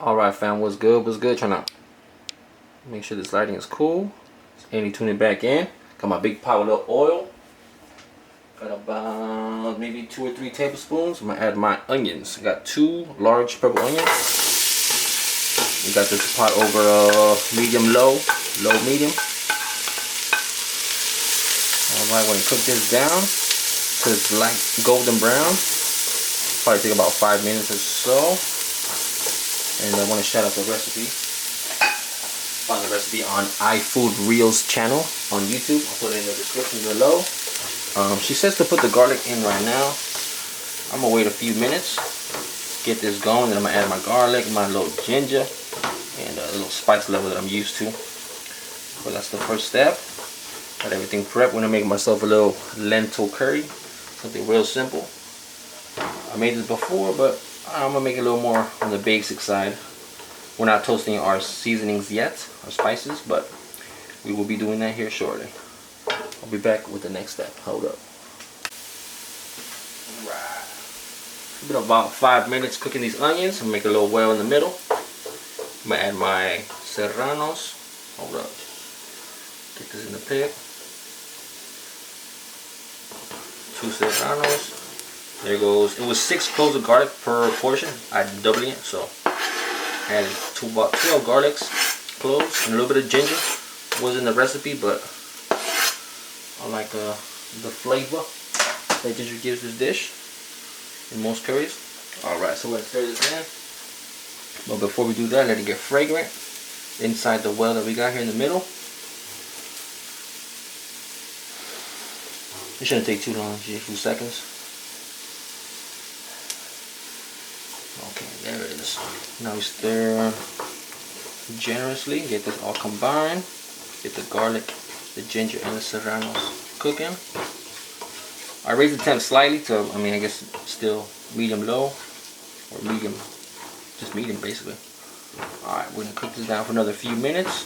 Alright fam, what's good? What's good? Trying to make sure this lighting is cool. Andy tune it back in. Got my big pot with a little oil. Got about maybe 2 or 3 tablespoons. I'm gonna add my onions. I got 2 large purple onions. We got this pot over medium low medium. Alright, we're gonna cook this down to it's light golden brown. Probably take about 5 minutes or so. And I want to shout out the recipe. Found the recipe on iFood Reels channel on YouTube. I'll put it in the description below. She says to put the garlic in right now. I'm gonna wait a few minutes, get this going, and I'm gonna add my garlic, my little ginger, and a little spice level that I'm used to. So that's the first step. Got everything prepped. I'm gonna make myself a little lentil curry, something real simple. I made this before, but I'm gonna make it a little more on the basic side. We're not toasting our seasonings yet, our spices, but we will be doing that here shortly. I'll be back with the next step. Hold up. Alright. It's been about 5 minutes cooking these onions. I'm gonna make a little well in the middle. I'm gonna add my serranos. Hold up. Get this in the pit. 2 serranos. There goes. It was 6 cloves of garlic per portion. I'm doubling it, so I added about 12 garlics, cloves, and a little bit of ginger. Was in the recipe, but I like the flavor that ginger gives this dish in most curries. Alright, so let's stir this in. But before we do that, let it get fragrant inside the well that we got here in the middle. It shouldn't take too long, just a few seconds. Okay, there it is. Now we stir generously, get this all combined. Get the garlic, the ginger, and the serranos cooking. I raised the temp slightly to, I guess still medium low, or medium, just medium basically. Alright, we're going to cook this down for another few minutes,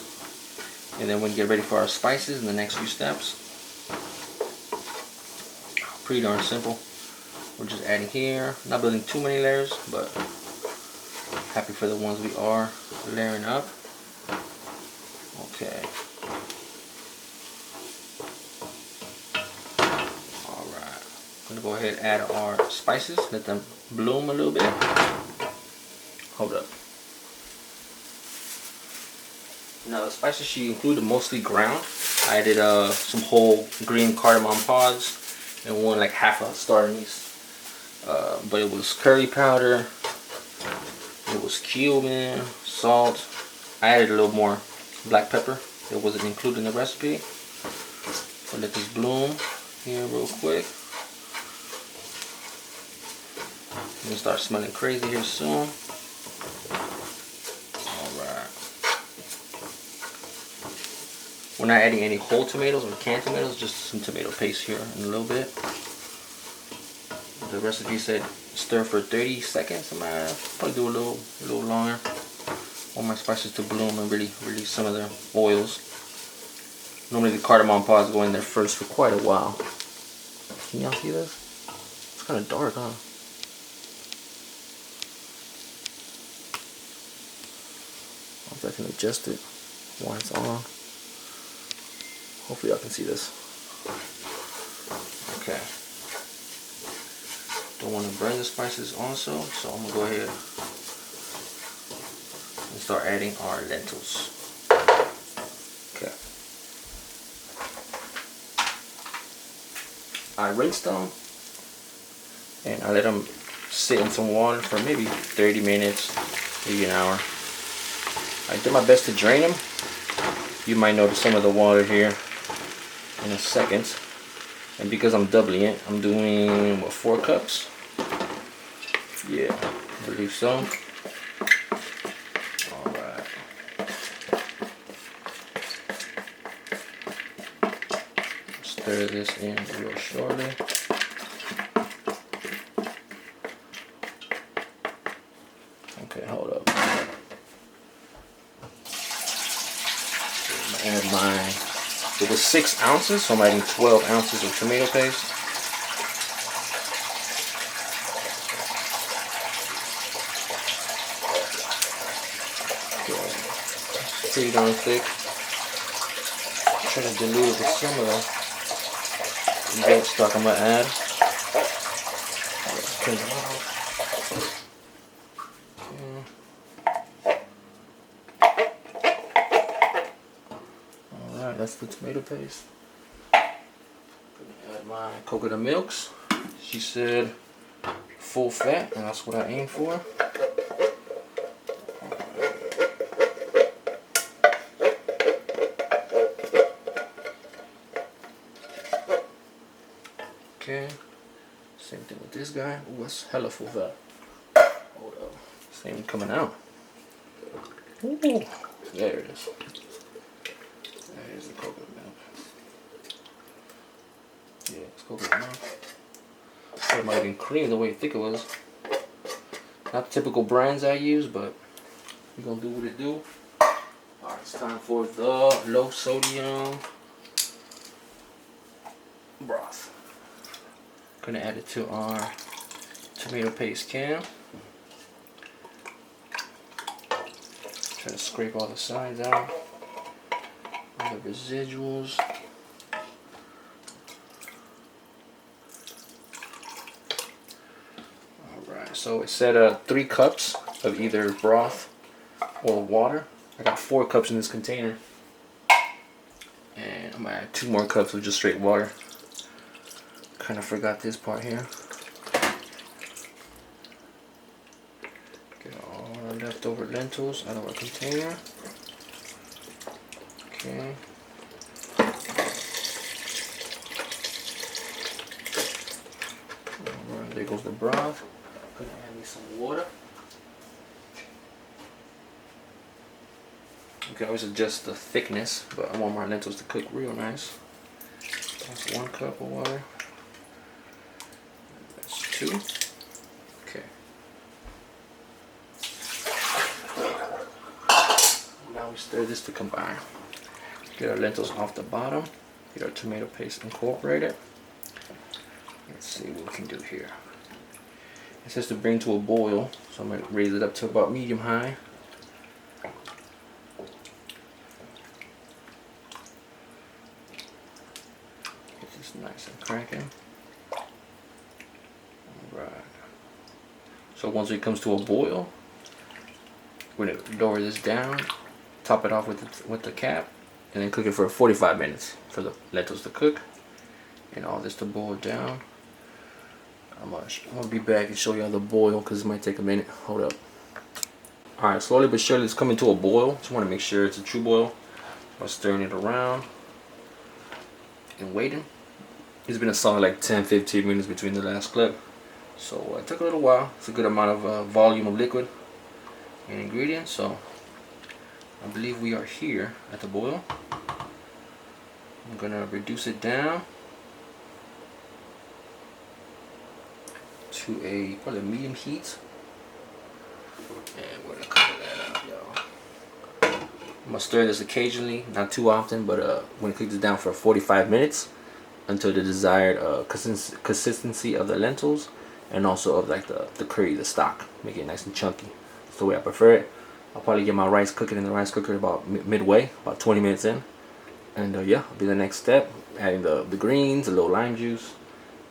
and then we're going to get ready for our spices in the next few steps. Pretty darn simple. We're just adding here, not building too many layers, but happy for the ones we are layering up. Okay. Alright. I'm going to go ahead and add our spices, let them bloom a little bit. Hold up. Now the spices she included mostly ground. I added some whole green cardamom pods and one like half a star anise. But it was curry powder, it was cumin, salt. I added a little more black pepper. It wasn't included in the recipe. So let this bloom here real quick. It's gonna start smelling crazy here soon. Alright. We're not adding any whole tomatoes or canned tomatoes, just some tomato paste here in a little bit. The recipe said stir for 30 seconds. I'm gonna probably do a little longer. I want my spices to bloom and really release some of their oils. Normally the cardamom pods go in there first for quite a while. Can y'all see this? It's kind of dark, huh? I can adjust it while it's on. Hopefully y'all can see this. Okay. Don't want to burn the spices also, so I'm going to go ahead and start adding our lentils. Okay. I rinsed them and I let them sit in some water for maybe 30 minutes, maybe an hour. I did my best to drain them. You might notice some of the water here in a second. And because I'm doubling it, I'm doing, what, 4 cups? Yeah, I believe so. Alright. Stir this in real shortly. Okay, hold up. I'm gonna add my, it was 6 ounces, so I'm adding 12 ounces of tomato paste. pretty darn thick. Try to dilute it with some of the veg stock I'm gonna add. Alright, that's the tomato paste. Gonna add my coconut milks. She said full fat, and that's what I aim for. Okay, same thing with this guy. Ooh, that's hella full fat. Hold up, same coming out. Ooh, there it is. There's the coconut milk. Yeah, it's coconut milk. It might have been cream the way thick it was. Not typical brands I use, but we're gonna do what it do. Alright, it's time for the low sodium broth. Gonna add it to our tomato paste can. Try to scrape all the sides out, all the residuals. Alright, so it said 3 cups of either broth or water. I got 4 cups in this container, and I'm gonna add 2 more cups of just straight water. Kind of forgot this part here. Get all our leftover lentils out of our container. Okay. Alright, there goes the broth. Gonna add me some water. You can always adjust the thickness, but I want my lentils to cook real nice. That's 1 cup of water. That's 2. Okay. Now we stir this to combine. Get our lentils off the bottom. Get our tomato paste incorporated. Let's see what we can do here. It says to bring to a boil, so I'm going to raise it up to about medium high. Get this nice and cracking. Alright. So once it comes to a boil, we're going to lower this down, top it off with the cap, and then cook it for 45 minutes for the lentils to cook and all this to boil down. I'm gonna be back and show you how to boil because it might take a minute. Hold up. Alright, slowly but surely it's coming to a boil. Just want to make sure it's a true boil. I'm stirring it around and waiting. It's been a solid like 10-15 minutes between the last clip, so it took a little while. It's a good amount of volume of liquid and ingredients, so I believe we are here at the boil. I'm gonna reduce it down to a probably medium heat, and we're gonna cover that up, y'all. I'm gonna stir this occasionally, not too often, but I'm gonna cook this down for 45 minutes until the desired consistency of the lentils and also of like the curry, the stock. Make it nice and chunky. That's the way I prefer it. I'll probably get my rice cooking in the rice cooker about midway, about 20 minutes in, and yeah, it'll be the next step. Adding the greens, a little lime juice.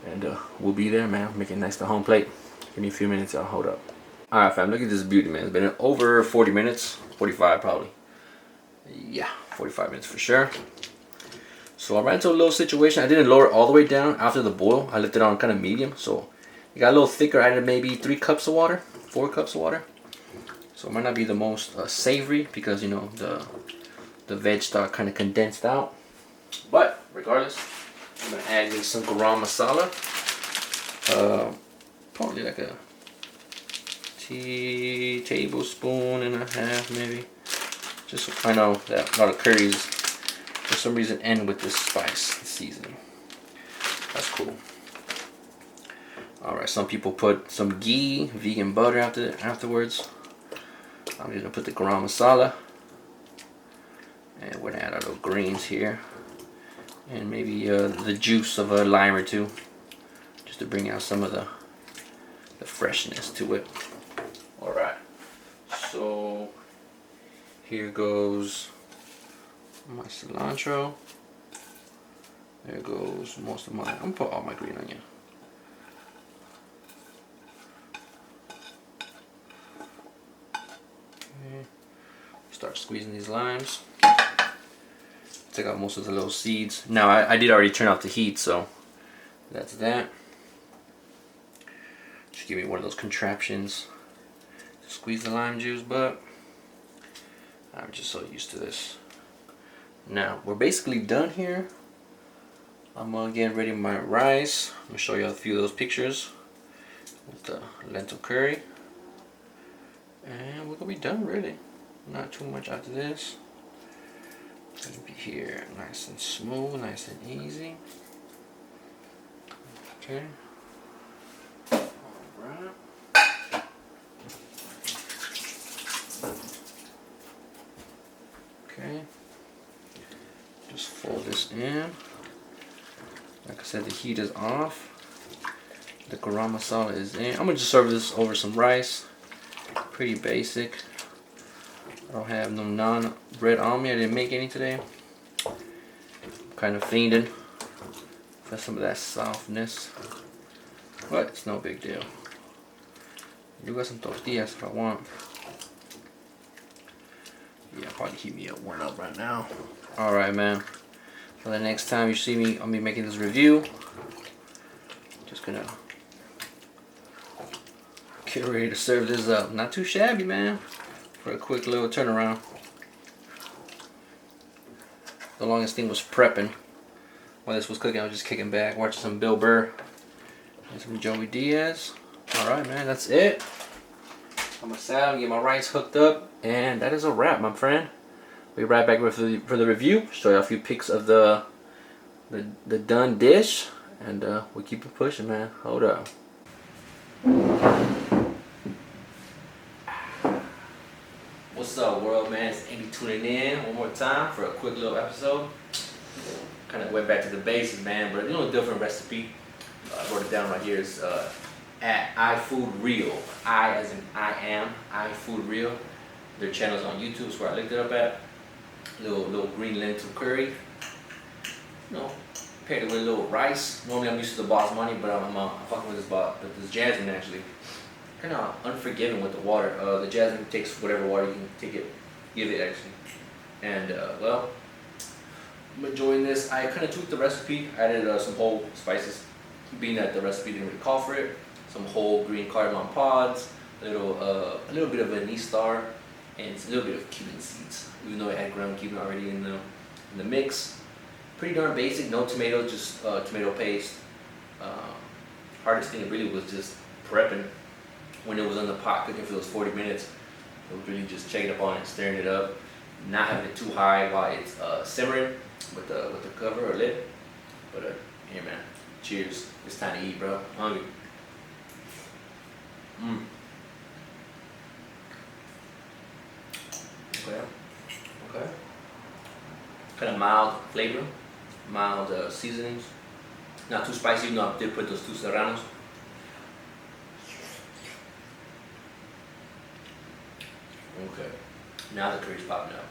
And we'll be there, man. Make it nice to home plate. Give me a few minutes, I'll hold up. Alright, fam, look at this beauty, man. It's been over 40 minutes. 45 probably. Yeah, 45 minutes for sure. So I ran into a little situation. I didn't lower it all the way down after the boil. I left it on kind of medium. So it got a little thicker. I added maybe 3 cups of water. 4 cups of water. So it might not be the most savory because, you know, the veg stock kind of condensed out. But regardless, I'm going to add in some garam masala. Probably like a tablespoon and a half maybe. Just so I know that a lot of curries for some reason end with this spice seasoning. That's cool. Alright, some people put some ghee, vegan butter afterwards. I'm just going to put the garam masala. And we're going to add our little greens here. And maybe the juice of a lime or 2, just to bring out some of the freshness to it. Alright, so here goes My cilantro. There goes most of mine. I'm gonna put all my green onion. Okay. Start squeezing these limes. Take out most of the little seeds. Now I did already turn off the heat, so that's that. Just give me one of those contraptions to squeeze the lime juice, but I'm just so used to this. Now we're basically done here. I'm gonna get ready my rice. I'm gonna show you a few of those pictures with the lentil curry, and we're gonna be done really. Not too much after this. It's gonna be here nice and smooth, nice and easy. Okay. Alright. Okay. Just fold this in. Like I said, the heat is off. The garam masala is in. I'm gonna just serve this over some rice. Pretty basic. I don't have no naan bread on me. I didn't make any today. I'm kind of fiending for some of that softness, but it's no big deal. You got some tortillas if I want. Yeah, probably keep me up warm up right now. Alright, man. For the next time you see me, I'll be making this review. Just gonna get ready to serve this up. Not too shabby, man, for a quick little turnaround. The longest thing was prepping. While this was cooking, I was just kicking back, watching some Bill Burr and some Joey Diaz. Alright, man, that's it. I'm gonna sit down, get my rice hooked up, and that is a wrap, my friend. We'll be right back for the review. Show you a few pics of the done dish, and we'll keep it pushing, man. Hold up. What's up, world, man? It's Amy tuning in one more time for a quick little episode. Kind of went back to the basics, man, but a little different recipe. I wrote it down right here. It's at iFoodReal. I as in I am, iFoodReal. Their channel's on YouTube, is where I looked it up at. Little green lentil curry. You know, paired it with a little rice. Normally I'm used to the basmati, but I'm fucking with this jasmine actually. Kind of unforgiving with the water. The jasmine takes whatever water you can give it actually. And well, I'm enjoying this. I kind of tweaked the recipe. I added some whole spices, being that the recipe didn't really call for it. Some whole green cardamom pods, a little bit of anise star, and a little bit of cumin seeds. Even though I had ground cumin already in the mix. Pretty darn basic. No tomato, just tomato paste. Hardest thing really was just prepping. When it was on the pot cooking for those 40 minutes, it was really just checking up on it, stirring it up, not having it too high while it's simmering with the cover or lid. But here, man, cheers. It's time to eat, bro. I'm hungry. Okay. Kind of mild flavor, mild seasonings. Not too spicy, even though I did put those 2 serranos. Okay, now the curry's popping up.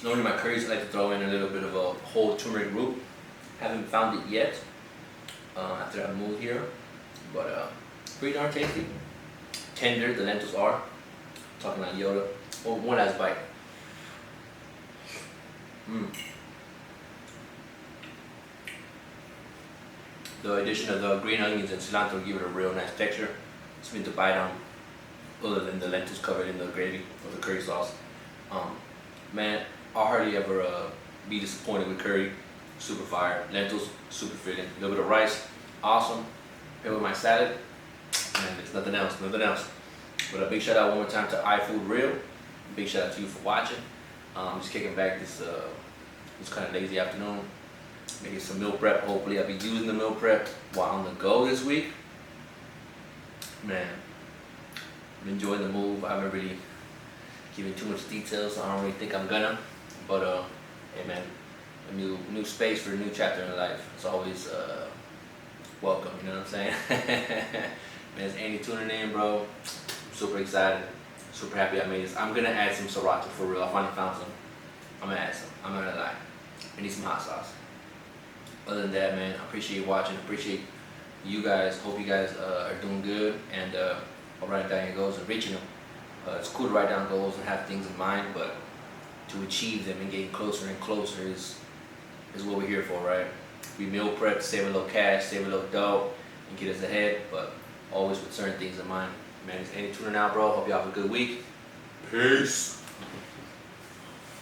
Normally my curries I like to throw in a little bit of a whole turmeric root. Haven't found it yet after I moved here, but pretty darn tasty. Tender, the lentils are. Talking about Yoda. Oh, one last bite. The addition of the green onions and cilantro give it a real nice texture. Something to bite on, other than the lentils covered in the gravy or the curry sauce. Man, I'll hardly ever be disappointed with curry. Super fire. Lentils, super filling. A little bit of rice, awesome. Paired with my salad, man, it's nothing else, nothing else. But a big shout out one more time to iFoodReal. Big shout out to you for watching. Just kicking back this kind of lazy afternoon. Making some meal prep. Hopefully I'll be using the meal prep while on the go this week. Man, I'm enjoying the move. I haven't really given too much details, so I don't really think I'm gonna. But hey man, a new space for a new chapter in life. It's always welcome, you know what I'm saying? Man, it's Andy tuning in, bro. I'm super excited, super happy I made this. I'm gonna add some sriracha for real. I finally found some. I'm gonna add some. I'm not gonna lie. I need some hot sauce. Other than that, man, I appreciate you watching. Appreciate you guys. Hope you guys are doing good and are writing down your goals and reaching them. It's cool to write down goals and have things in mind, but to achieve them and getting closer and closer is what we're here for, right? We meal prep to save a little cash, save a little dough, and get us ahead, but always with certain things in mind. Man, it's Andy tuning out, bro. Hope y'all have a good week. Peace.